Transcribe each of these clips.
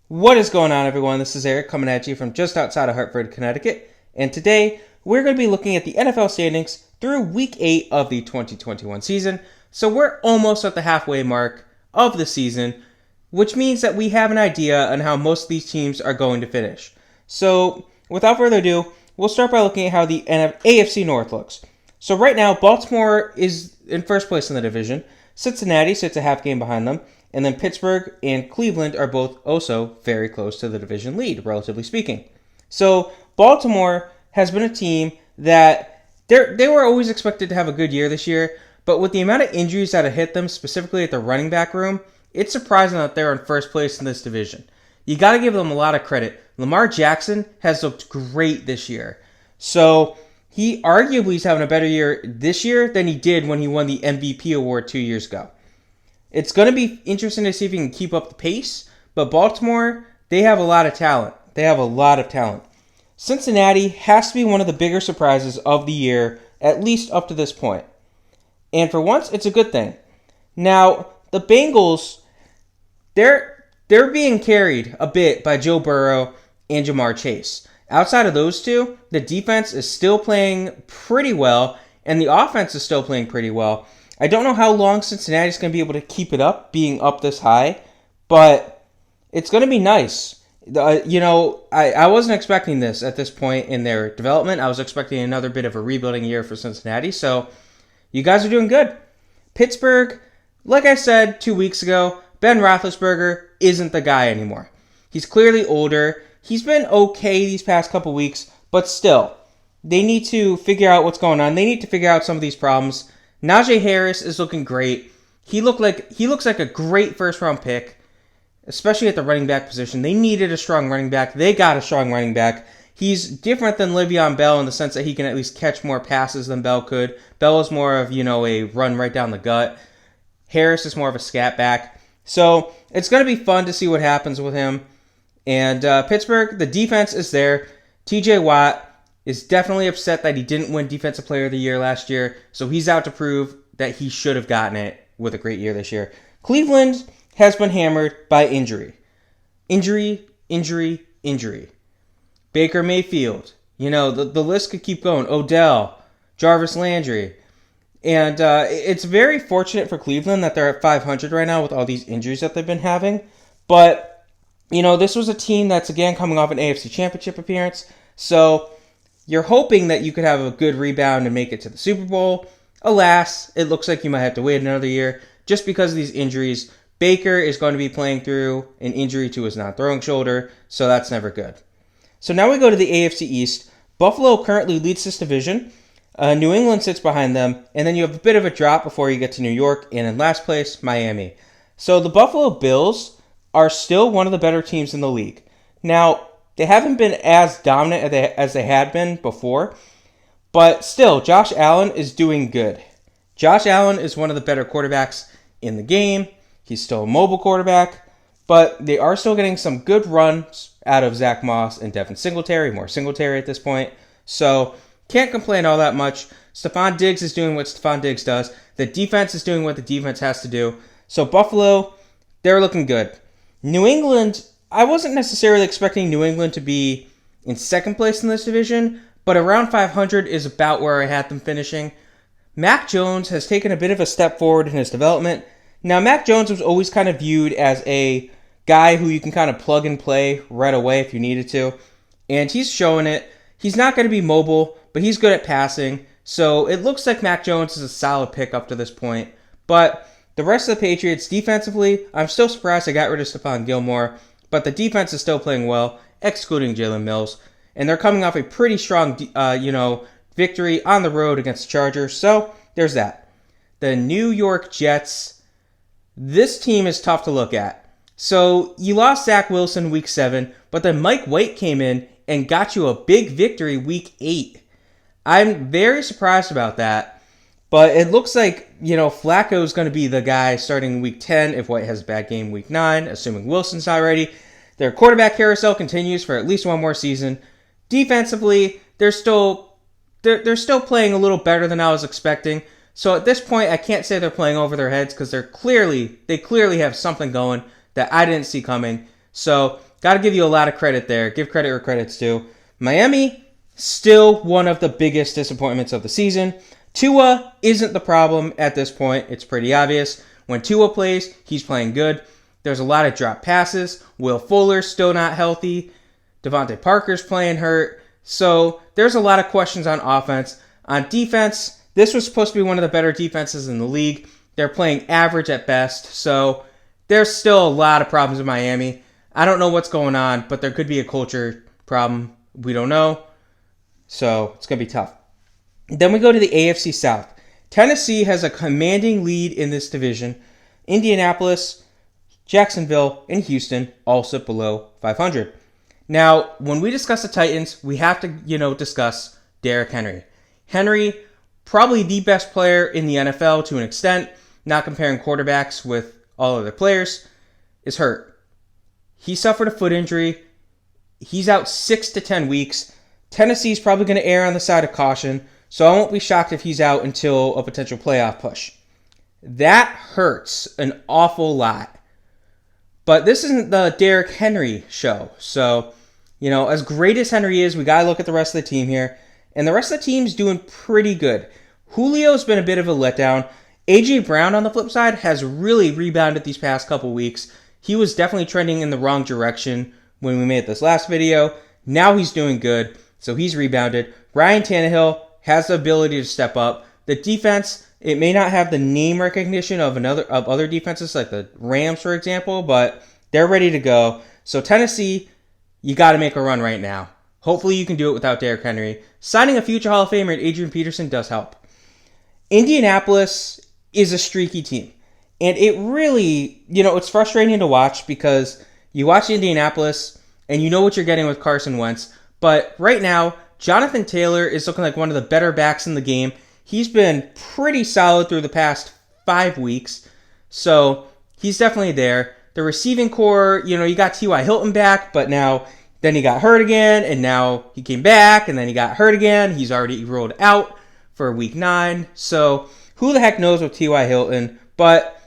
What is going on, everyone? This is Eric coming at you from just outside of Hartford, Connecticut. And today, we're going to be looking at the NFL standings through Week 8 of the 2021 season. So we're almost at the halfway mark of the season, which means that we have an idea on how most of these teams are going to finish. So, without further ado, we'll start by looking at how the AFC North looks. So right now, Baltimore is in first place in the division. Cincinnati sits a half game behind them. And then Pittsburgh and Cleveland are both also very close to the division lead, relatively speaking. So Baltimore has been a team that they were always expected to have a good year this year, but with the amount of injuries that have hit them, specifically at the running back room, it's surprising that they're in first place in this division. You got to give them a lot of credit. Lamar Jackson has looked great this year. So he arguably is having a better year this year than he did when he won the MVP award 2 years ago. It's going to be interesting to see if he can keep up the pace, but Baltimore, they have a lot of talent. Cincinnati has to be one of the bigger surprises of the year, at least up to this point. And for once, it's a good thing. Now, the Bengals, they're being carried a bit by Joe Burrow and Jamar Chase. Outside of those two, the defense is still playing pretty well, and the offense is still playing pretty well. I don't know how long Cincinnati's going to be able to keep it up, being up this high, but it's going to be nice. I wasn't expecting this at this point in their development. I was expecting another bit of a rebuilding year for Cincinnati, so you guys are doing good. Pittsburgh, like I said 2 weeks ago, Ben Roethlisberger isn't the guy anymore. He's clearly older. He's been okay these past couple weeks, but still, they need to figure out what's going on. They need to figure out some of these problems. Najee Harris is looking great. He looks like a great first-round pick, especially at the running back position. They needed a strong running back. They got a strong running back. He's different than Le'Veon Bell in the sense that he can at least catch more passes than Bell could. Bell is more of, a run right down the gut. Harris is more of a scat back. So it's going to be fun to see what happens with him. And Pittsburgh, the defense is there. TJ Watt is definitely upset that he didn't win Defensive Player of the Year last year, so he's out to prove that he should have gotten it with a great year this year. Cleveland has been hammered by injury. Injury. Baker Mayfield. The list could keep going. Odell, Jarvis Landry. And it's very fortunate for Cleveland that they're at 500 right now with all these injuries that they've been having. But, this was a team that's, again, coming off an AFC Championship appearance. So you're hoping that you could have a good rebound and make it to the Super Bowl. Alas, it looks like you might have to wait another year just because of these injuries. Baker is going to be playing through an injury to his non-throwing shoulder, so that's never good. So now we go to the AFC East. Buffalo currently leads this division. New England sits behind them, and then you have a bit of a drop before you get to New York, and in last place, Miami. So the Buffalo Bills are still one of the better teams in the league. Now, they haven't been as dominant as they had been before, but still, Josh Allen is doing good. Josh Allen is one of the better quarterbacks in the game. He's still a mobile quarterback, but they are still getting some good runs out of Zach Moss and Devin Singletary, more Singletary at this point. So, can't complain all that much. Stephon Diggs is doing what Stephon Diggs does. The defense is doing what the defense has to do. So, Buffalo, they're looking good. New England, I wasn't necessarily expecting New England to be in second place in this division, but around 500 is about where I had them finishing. Mac Jones has taken a bit of a step forward in his development. Now, Mac Jones was always kind of viewed as a guy who you can kind of plug and play right away if you needed to, and he's showing it. He's not going to be mobile, but he's good at passing, so it looks like Mac Jones is a solid pick up to this point. But the rest of the Patriots, defensively, I'm still surprised they got rid of Stephon Gilmore, but the defense is still playing well, excluding Jalen Mills. And they're coming off a pretty strong, victory on the road against the Chargers. So, there's that. The New York Jets, this team is tough to look at. So, you lost Zach Wilson week 7, but then Mike White came in and got you a big victory week 8. I'm very surprised about that. But it looks like, Flacco is going to be the guy starting week 10 if White has a bad game week 9, assuming Wilson's not ready. Their quarterback carousel continues for at least one more season. Defensively, they're still playing a little better than I was expecting. So at this point, I can't say they're playing over their heads because they clearly have something going that I didn't see coming. So, got to give you a lot of credit there. Give credit where credit's due. Miami, still one of the biggest disappointments of the season. Tua isn't the problem at this point. It's pretty obvious. When Tua plays, he's playing good. There's a lot of drop passes. Will Fuller's still not healthy. Devontae Parker's playing hurt. So there's a lot of questions on offense. On defense, this was supposed to be one of the better defenses in the league. They're playing average at best. So there's still a lot of problems in Miami. I don't know what's going on, but there could be a culture problem. We don't know. So it's going to be tough. Then we go to the AFC South. Tennessee has a commanding lead in this division. Indianapolis, Jacksonville, and Houston all sit below 500. Now, when we discuss the Titans, we have to, discuss Derrick Henry. Henry, probably the best player in the NFL to an extent, not comparing quarterbacks with all other players, is hurt. He suffered a foot injury. He's out 6 to 10 weeks. Tennessee's probably going to err on the side of caution, so I won't be shocked if he's out until a potential playoff push. That hurts an awful lot. But this isn't the Derrick Henry show. So, as great as Henry is, we got to look at the rest of the team here. And the rest of the team's doing pretty good. Julio's been a bit of a letdown. A.J. Brown, on the flip side, has really rebounded these past couple weeks. He was definitely trending in the wrong direction when we made this last video. Now he's doing good, so he's rebounded. Ryan Tannehill has the ability to step up. The defense, it may not have the name recognition of other defenses like the Rams, for example, but they're ready to go. So Tennessee, you got to make a run right now. Hopefully you can do it without Derrick Henry. Signing a future Hall of Famer in Adrian Peterson does help. Indianapolis is a streaky team. And it really, it's frustrating to watch because you watch Indianapolis and you know what you're getting with Carson Wentz. But right now, Jonathan Taylor is looking like one of the better backs in the game. He's been pretty solid through the past 5 weeks. So he's definitely there. The receiving core, you got T.Y. Hilton back, but then he got hurt again, and now he came back, and then he got hurt again. He's already rolled out for week 9. So who the heck knows with T.Y. Hilton? But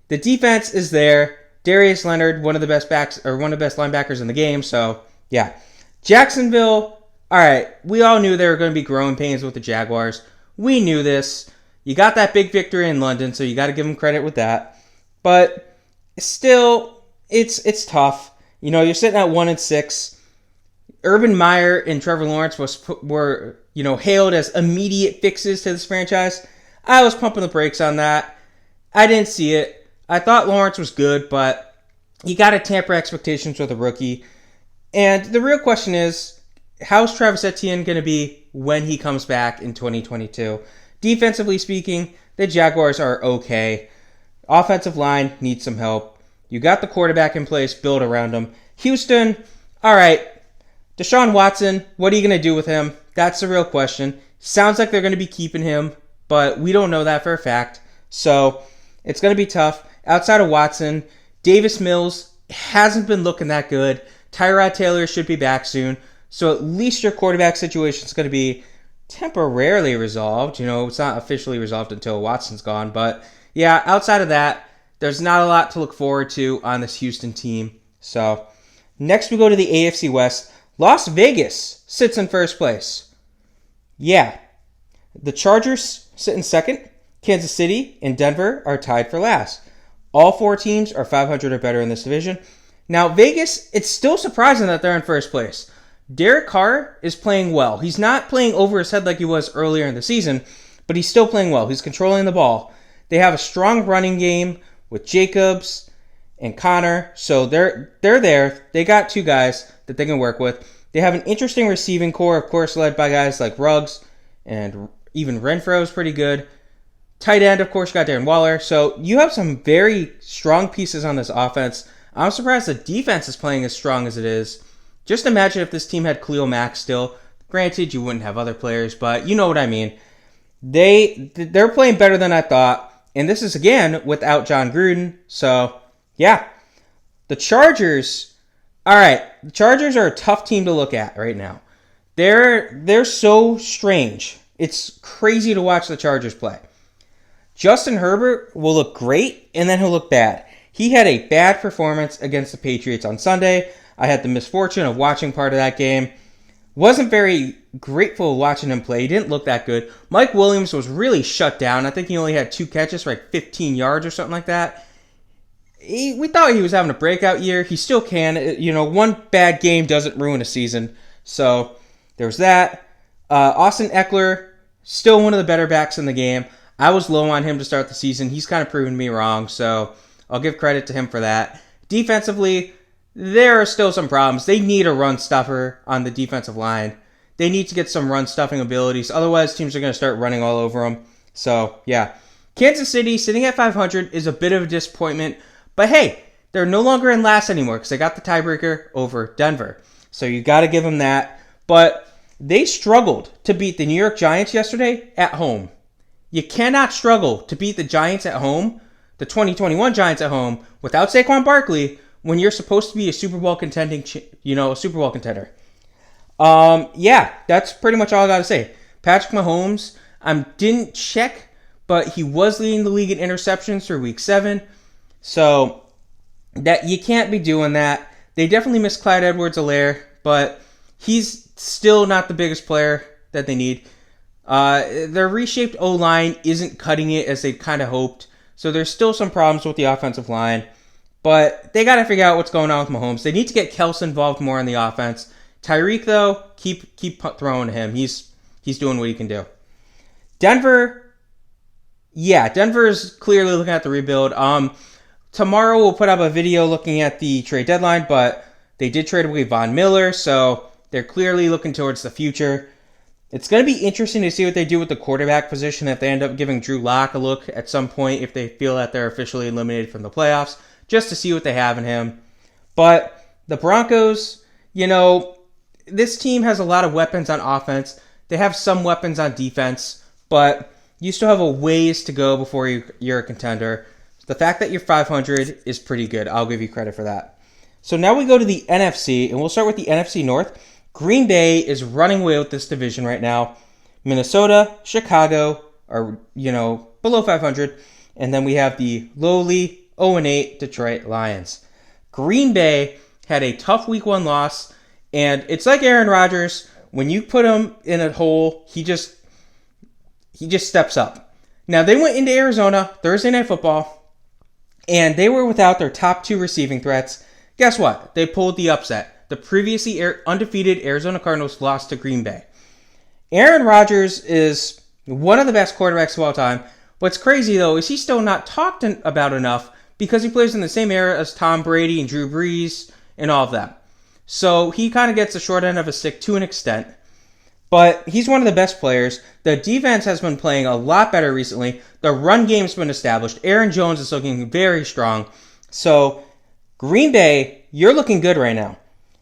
the defense is there. Darius Leonard, one of the best linebackers in the game. So yeah. Jacksonville, all right, we all knew there were going to be growing pains with the Jaguars. We knew this. You got that big victory in London, so you got to give them credit with that. But still, it's tough. You're sitting at 1-6. Urban Meyer and Trevor Lawrence were hailed as immediate fixes to this franchise. I was pumping the brakes on that. I didn't see it. I thought Lawrence was good, but you got to tamper expectations with a rookie. And the real question is, how's Travis Etienne going to be when he comes back in 2022? Defensively speaking, the Jaguars are okay. Offensive line needs some help. You got the quarterback in place, build around him. Houston, all right. Deshaun Watson, what are you going to do with him? That's the real question. Sounds like they're going to be keeping him, but we don't know that for a fact. So it's going to be tough. Outside of Watson, Davis Mills hasn't been looking that good. Tyrod Taylor should be back soon. So at least your quarterback situation is going to be temporarily resolved. It's not officially resolved until Watson's gone. But yeah, outside of that, there's not a lot to look forward to on this Houston team. So next we go to the AFC West. Las Vegas sits in first place. Yeah. The Chargers sit in second. Kansas City and Denver are tied for last. All 4 teams are 500 or better in this division. Now, Vegas, it's still surprising that they're in first place. Derek Carr is playing well. He's not playing over his head like he was earlier in the season, but he's still playing well. He's controlling the ball. They have a strong running game with Jacobs and Connor, so they're there. They got 2 guys that they can work with. They have an interesting receiving core, of course, led by guys like Ruggs, and even Renfro is pretty good. Tight end, of course, you got Darren Waller. So you have some very strong pieces on this offense. I'm surprised the defense is playing as strong as it is. Just imagine if this team had Khalil Mack still. Granted, you wouldn't have other players, but you know what I mean. They're playing better than I thought. And this is, again, without John Gruden. So, yeah. The Chargers, all right. The Chargers are a tough team to look at right now. They're so strange. It's crazy to watch the Chargers play. Justin Herbert will look great, and then he'll look bad. He had a bad performance against the Patriots on Sunday. I had the misfortune of watching part of that game. Wasn't very grateful watching him play. He didn't look that good. Mike Williams was really shut down. I think he only had 2 catches for like 15 yards or something like that. We thought he was having a breakout year. He still can. One bad game doesn't ruin a season. So there's that. Austin Eckler, still one of the better backs in the game. I was low on him to start the season. He's kind of proven me wrong, so I'll give credit to him for that. Defensively, there are still some problems. They need a run stuffer on the defensive line. They need to get some run stuffing abilities. Otherwise, teams are going to start running all over them. So, yeah. Kansas City, sitting at 500, is a bit of a disappointment. But hey, they're no longer in last anymore because they got the tiebreaker over Denver. So you got to give them that. But they struggled to beat the New York Giants yesterday at home. You cannot struggle to beat the Giants at home, the 2021 Giants at home, without Saquon Barkley when you're supposed to be a Super Bowl contender. Yeah, that's pretty much all I got to say. Patrick Mahomes, didn't check, but he was leading the league in interceptions through week 7. So that you can't be doing that. They definitely miss Clyde Edwards-Helaire, but he's still not the biggest player that they need. Their reshaped O-line isn't cutting it as they kind of hoped. So there's still some problems with the offensive line. But they got to figure out what's going on with Mahomes. They need to get Kelce involved more in the offense. Tyreek, though, keep throwing to him. He's doing what he can do. Denver is clearly looking at the rebuild. Tomorrow we'll put up a video looking at the trade deadline, but they did trade away Von Miller, so they're clearly looking towards the future. It's going to be interesting to see what they do with the quarterback position if they end up giving Drew Lock a look at some point, if they feel that they're officially eliminated from the playoffs, just to see what they have in him. But the Broncos, this team has a lot of weapons on offense. They have some weapons on defense, but you still have a ways to go before you're a contender. The fact that you're 500 is pretty good. I'll give you credit for that. So now we go to the NFC, and we'll start with the NFC North. Green Bay is running away with this division right now. Minnesota, Chicago are, below 500. And then we have the lowly 0-8 Detroit Lions. Green Bay had a tough week 1 loss, and it's like Aaron Rodgers. When you put him in a hole, he just steps up. Now, they went into Arizona Thursday Night Football, and they were without their top 2 receiving threats. Guess what? They pulled the upset. The previously undefeated Arizona Cardinals lost to Green Bay. Aaron Rodgers is one of the best quarterbacks of all time. What's crazy, though, is he's still not talked about enough because he plays in the same era as Tom Brady and Drew Brees and all of that. So he kind of gets the short end of a stick to an extent. But he's one of the best players. The defense has been playing a lot better recently. The run game's been established. Aaron Jones is looking very strong. So Green Bay, you're looking good right now.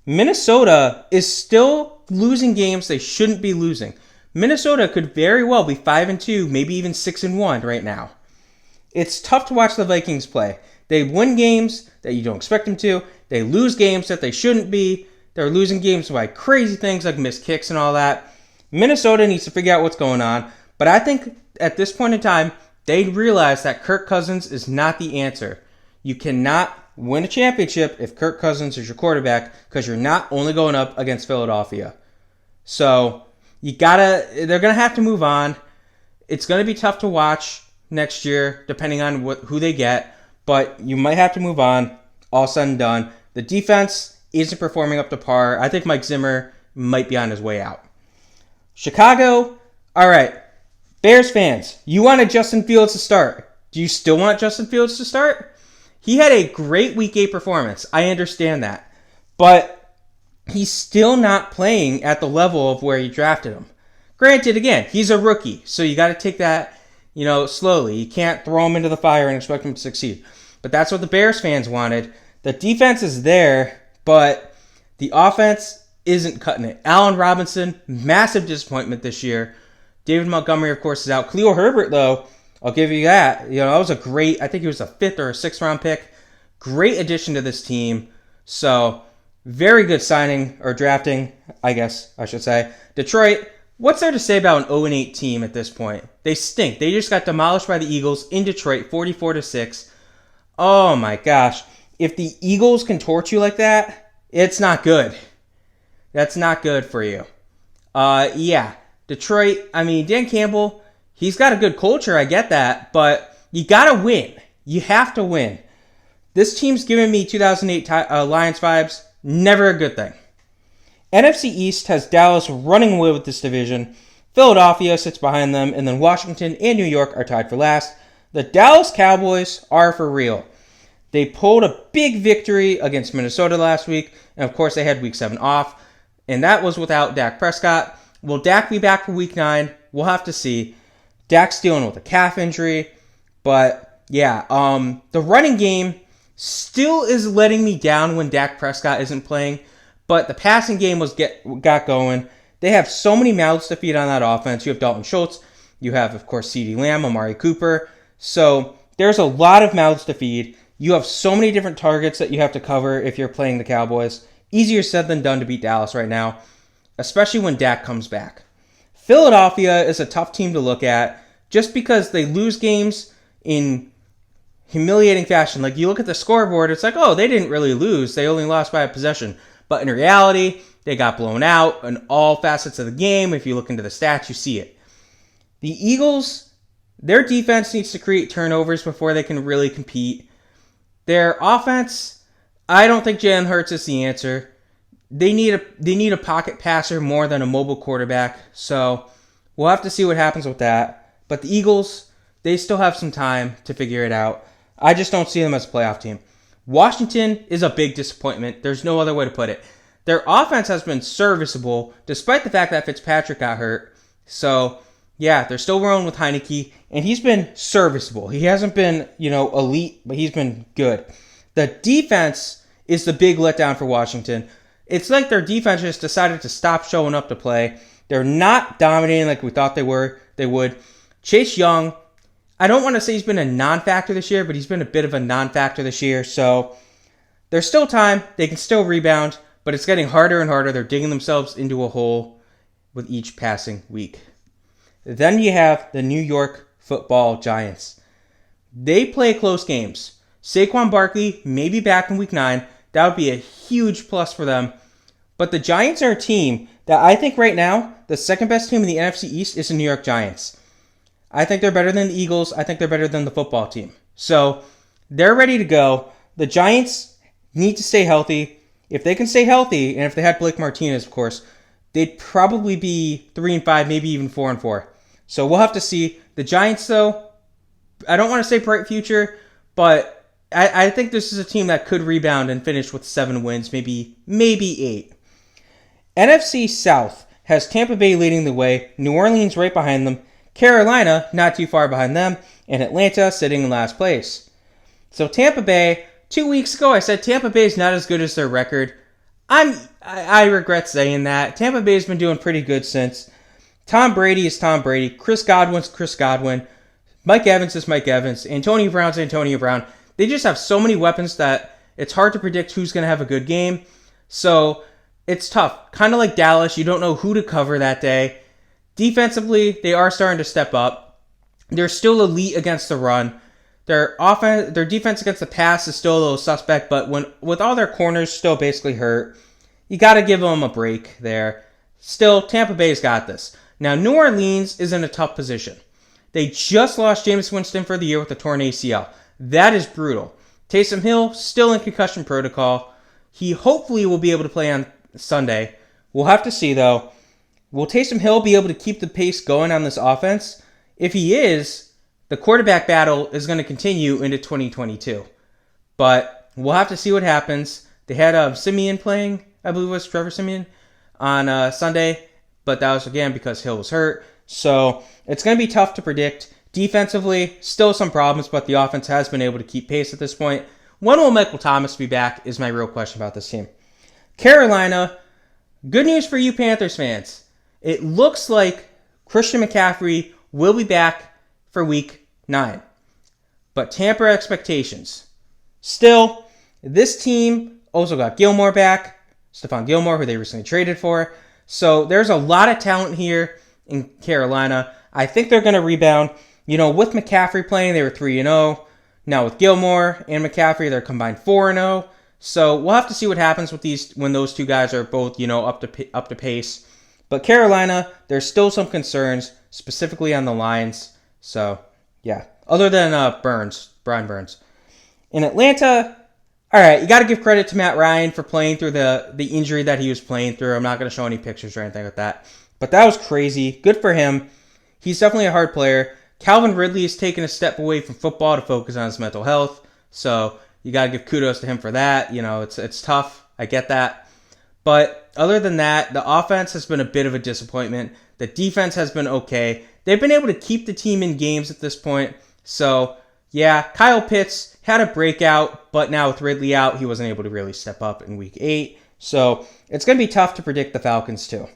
Minnesota is still losing games they shouldn't be losing. Minnesota could very well be 5-2, maybe even 6-1 right now. It's tough to watch the Vikings play. They win games that you don't expect them to. They lose games that they shouldn't be. They're losing games by crazy things like missed kicks and all that. Minnesota needs to figure out what's going on. But I think at this point in time, they realize that Kirk Cousins is not the answer. You cannot win a championship if Kirk Cousins is your quarterback because you're not only going up against Philadelphia. So they're going to have to move on. It's going to be tough to watch next year depending on who they get, but you might have to move on. All said and done. The defense isn't performing up to par. I think Mike Zimmer might be on his way out. Chicago, all right. Bears fans, you wanted Justin Fields to start. Do you still want Justin Fields to start? He had a great Week 8 performance. I understand that. But he's still not playing at the level of where you drafted him. Granted, again, he's a rookie, so you got to take that, slowly. You can't throw him into the fire and expect him to succeed. But that's what the Bears fans wanted. The defense is there, but the offense isn't cutting it. Allen Robinson, massive disappointment this year. David Montgomery, of course, is out. Khalil Herbert, though, I'll give you that. That was I think he was a 5th or a 6th round pick. Great addition to this team. So, very good signing, or drafting, I guess I should say. Detroit, what's there to say about an 0-8 team at this point? They stink. They just got demolished by the Eagles in Detroit, 44-6. Oh my gosh. If the Eagles can torch you like that, it's not good. That's not good for you. Yeah. Detroit, Dan Campbell, he's got a good culture, I get that, but you gotta win. You have to win. This team's giving me 2008 Lions vibes. Never a good thing. NFC East has Dallas running away with this division. Philadelphia sits behind them, and then Washington and New York are tied for last. The Dallas Cowboys are for real. They pulled a big victory against Minnesota last week, and of course they had Week 7 off, and that was without Dak Prescott. Will Dak be back for Week 9? We'll have to see. Dak's dealing with a calf injury, but yeah, the running game still is letting me down when Dak Prescott isn't playing, but the passing game got going. They have so many mouths to feed on that offense. You have Dalton Schultz. You have, of course, CeeDee Lamb, Amari Cooper. So there's a lot of mouths to feed. You have so many different targets that you have to cover if you're playing the Cowboys. Easier said than done to beat Dallas right now, especially when Dak comes back. Philadelphia is a tough team to look at just because they lose games in humiliating fashion. Like, you look at the scoreboard, it's like, oh, they didn't really lose. They only lost by a possession. But in reality, they got blown out in all facets of the game. If you look into the stats, you see it. The Eagles, their defense needs to create turnovers before they can really compete. Their offense, I don't think Jalen Hurts is the answer. They need a pocket passer more than a mobile quarterback. So we'll have to see what happens with that. But the Eagles, they still have some time to figure it out. I just don't see them as a playoff team. Washington is a big disappointment. There's no other way to put it. Their offense has been serviceable, despite the fact that Fitzpatrick got hurt. So, yeah, they're still rolling with Heineke, and he's been serviceable. He hasn't been, elite, but he's been good. The defense is the big letdown for Washington. It's like their defense just decided to stop showing up to play. They're not dominating like we thought they would. Chase Young, I don't want to say he's been a non-factor this year, but he's been a bit of a non-factor this year. So there's still time. They can still rebound, but it's getting harder and harder. They're digging themselves into a hole with each passing week. Then you have the New York Football Giants. They play close games. Saquon Barkley may be back in Week 9. That would be a huge plus for them. But the Giants are a team that I think right now, the second best team in the NFC East is the New York Giants. I think they're better than the Eagles. I think they're better than the football team. So they're ready to go. The Giants need to stay healthy. If they can stay healthy, and if they had Blake Martinez, of course, they'd probably be 3-5, maybe even 4-4. So we'll have to see. The Giants, though, I don't want to say bright future, but I think this is a team that could rebound and finish with 7 wins, maybe 8. NFC South has Tampa Bay leading the way, New Orleans right behind them, Carolina not too far behind them, and Atlanta sitting in last place. So Tampa Bay, 2 weeks ago I said Tampa Bay is not as good as their record. I regret saying that. Tampa Bay's been doing pretty good since. Tom Brady is Tom Brady. Chris Godwin's Chris Godwin. Mike Evans is Mike Evans. Antonio Brown's Antonio Brown. They just have so many weapons that it's hard to predict who's going to have a good game. So it's tough. Kind of like Dallas. You don't know who to cover that day. Defensively, they are starting to step up. They're still elite against the run. Their defense against the pass is still a little suspect, but with all their corners still basically hurt, you got to give them a break there. Still, Tampa Bay's got this. Now, New Orleans is in a tough position. They just lost Jameis Winston for the year with a torn ACL. That is brutal. Taysom Hill, still in concussion protocol. He hopefully will be able to play on Sunday. We'll have to see, though. Will Taysom Hill be able to keep the pace going on this offense? If he is, the quarterback battle is going to continue into 2022. But we'll have to see what happens. They had Simeon playing, I believe it was Trevor Simeon, on Sunday. But that was, again, because Hill was hurt. So it's going to be tough to predict. Defensively, still some problems, but the offense has been able to keep pace at this point. When will Michael Thomas be back is my real question about this team. Carolina, good news for you Panthers fans. It looks like Christian McCaffrey will be back for Week 9. But tamper expectations. Still, this team also got Gilmore back. Stephon Gilmore, who they recently traded for. So there's a lot of talent here in Carolina. I think they're going to rebound. With McCaffrey playing, they were 3-0. Now with Gilmore and McCaffrey, they're combined 4-0. So we'll have to see what happens with these when those two guys are both, up to pace. But Carolina, there's still some concerns, specifically on the lines. So, yeah. Other than Brian Burns. In Atlanta, all right, you got to give credit to Matt Ryan for playing through the injury that he was playing through. I'm not going to show any pictures or anything like that. But that was crazy. Good for him. He's definitely a hard player. Calvin Ridley has taken a step away from football to focus on his mental health. So you got to give kudos to him for that. It's tough. I get that. But other than that, the offense has been a bit of a disappointment. The defense has been okay. They've been able to keep the team in games at this point. So, yeah, Kyle Pitts had a breakout, but now with Ridley out, he wasn't able to really step up in Week 8. So, it's going to be tough to predict the Falcons, too.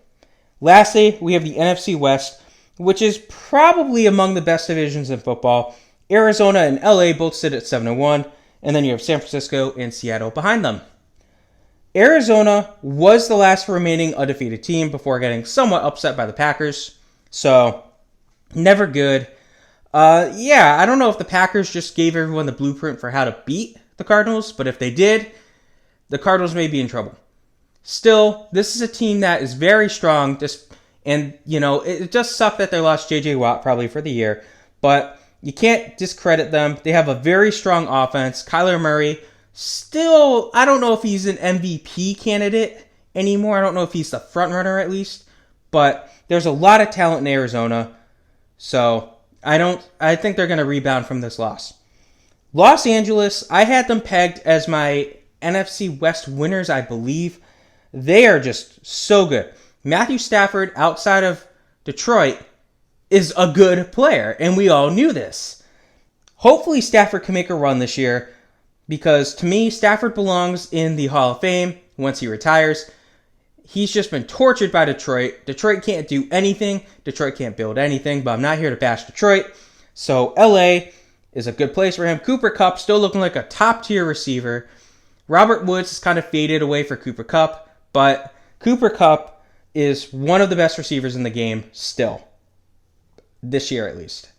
Lastly, we have the NFC West, which is probably among the best divisions in football. Arizona and LA both sit at 7-1, and then you have San Francisco and Seattle behind them. Arizona was the last remaining undefeated team before getting somewhat upset by the Packers. So, never good. I don't know if the Packers just gave everyone the blueprint for how to beat the Cardinals, but if they did, the Cardinals may be in trouble. Still, this is a team that is very strong, it just sucked that they lost J.J. Watt probably for the year, but you can't discredit them. They have a very strong offense. Kyler Murray, still, I don't know if he's an MVP candidate anymore. I don't know if he's the front runner at least, but there's a lot of talent in Arizona, so I think they're going to rebound from this loss. Los Angeles, I had them pegged as my NFC West winners, I believe. They are just so good. Matthew Stafford, outside of Detroit, is a good player, and we all knew this. Hopefully Stafford can make a run this year, because to me, Stafford belongs in the Hall of Fame once he retires. He's just been tortured by Detroit. Detroit can't do anything. Detroit can't build anything, but I'm not here to bash Detroit. So LA is a good place for him. Cooper Kupp still looking like a top-tier receiver. Robert Woods has kind of faded away for Cooper Kupp, but Cooper Kupp is one of the best receivers in the game still. This year, at least.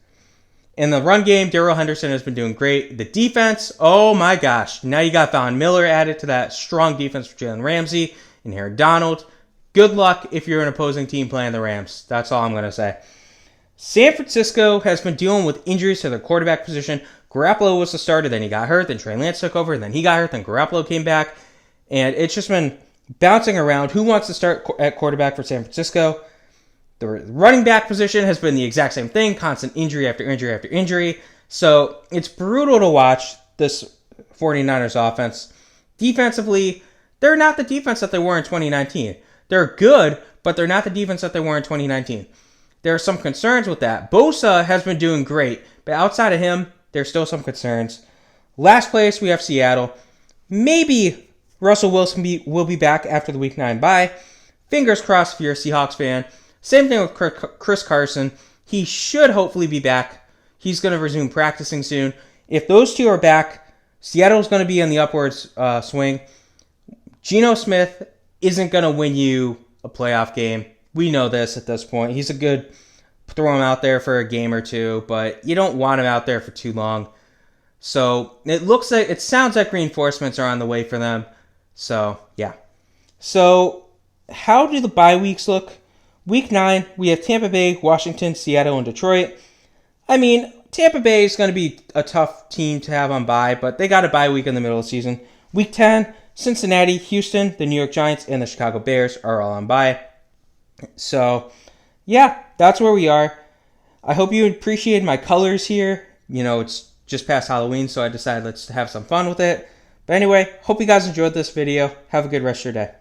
In the run game, Darrell Henderson has been doing great. The defense, oh my gosh. Now you got Von Miller added to that strong defense for Jalen Ramsey and Aaron Donald. Good luck if you're an opposing team playing the Rams. That's all I'm going to say. San Francisco has been dealing with injuries to their quarterback position. Garoppolo was the starter, then he got hurt, then Trey Lance took over, then he got hurt, then Garoppolo came back. And it's just been bouncing around. Who wants to start at quarterback for San Francisco? The running back position has been the exact same thing, constant injury after injury after injury. So it's brutal to watch this 49ers offense. Defensively, they're not the defense that they were in 2019. They're good, but they're not the defense that they were in 2019. There are some concerns with that. Bosa has been doing great, but outside of him, there's still some concerns. Last place, we have Seattle. Maybe Russell Wilson will be back after the Week 9 bye. Fingers crossed if you're a Seahawks fan. Same thing with Chris Carson. He should hopefully be back. He's going to resume practicing soon. If those two are back, Seattle's going to be in the upwards swing. Geno Smith isn't going to win you a playoff game. We know this at this point. He's a good throw him out there for a game or two, but you don't want him out there for too long. So it sounds like reinforcements are on the way for them. So, yeah. So, how do the bye weeks look? Week 9, we have Tampa Bay, Washington, Seattle, and Detroit. I mean, Tampa Bay is going to be a tough team to have on bye, but they got a bye week in the middle of the season. Week 10, Cincinnati, Houston, the New York Giants, and the Chicago Bears are all on bye. So, yeah, that's where we are. I hope you appreciated my colors here. It's just past Halloween, so I decided let's have some fun with it. But anyway, hope you guys enjoyed this video. Have a good rest of your day.